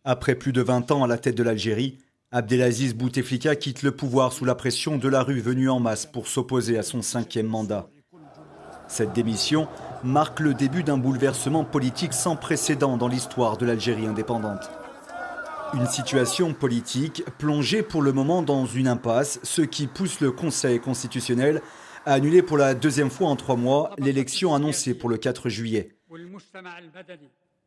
Après plus de 20 ans à la tête de l'Algérie, Abdelaziz Bouteflika quitte le pouvoir sous la pression de la rue venue en masse pour s'opposer à son 5e mandat. Cette démission marque le début d'un bouleversement politique sans précédent dans l'histoire de l'Algérie indépendante. Une situation politique plongée pour le moment dans une impasse, ce qui pousse le Conseil constitutionnel à annuler pour la 2e fois en 3 mois l'élection annoncée pour le 4 juillet.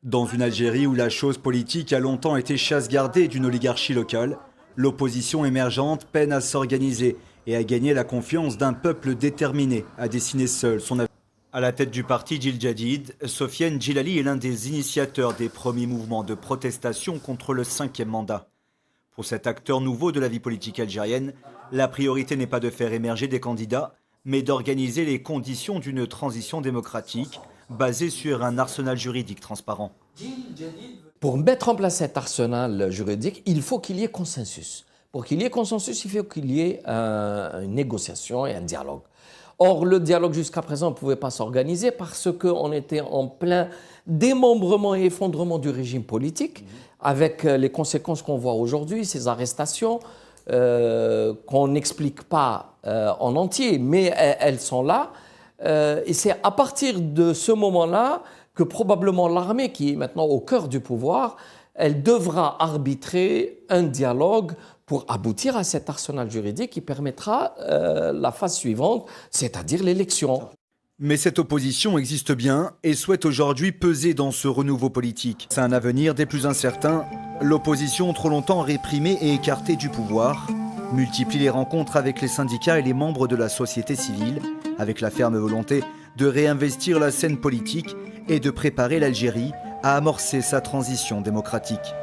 Dans une Algérie où la chose politique a longtemps été chasse gardée d'une oligarchie locale, l'opposition émergente peine à s'organiser et à gagner la confiance d'un peuple déterminé à dessiner seul son avenir. À la tête du parti Djil Jadid, Sofiane Djilali est l'un des initiateurs des premiers mouvements de protestation contre le 5e mandat. Pour cet acteur nouveau de la vie politique algérienne, la priorité n'est pas de faire émerger des candidats, mais d'organiser les conditions d'une transition démocratique basée sur un arsenal juridique transparent. Pour mettre en place cet arsenal juridique, il faut qu'il y ait consensus. Pour qu'il y ait consensus, il faut qu'il y ait une négociation et un dialogue. Or, le dialogue jusqu'à présent ne pouvait pas s'organiser parce qu'on était en plein démembrement et effondrement du régime politique, avec les conséquences qu'on voit aujourd'hui, ces arrestations qu'on n'explique pas en entier, mais elles sont là. Et c'est à partir de ce moment-là que probablement l'armée, qui est maintenant au cœur du pouvoir, elle devra arbitrer un dialogue pour aboutir à cet arsenal juridique qui permettra la phase suivante, c'est-à-dire l'élection. Mais cette opposition existe bien et souhaite aujourd'hui peser dans ce renouveau politique. C'est un avenir des plus incertains. L'opposition, trop longtemps réprimée et écartée du pouvoir, multiplie les rencontres avec les syndicats et les membres de la société civile, avec la ferme volonté de réinvestir la scène politique et de préparer l'Algérie à amorcer sa transition démocratique.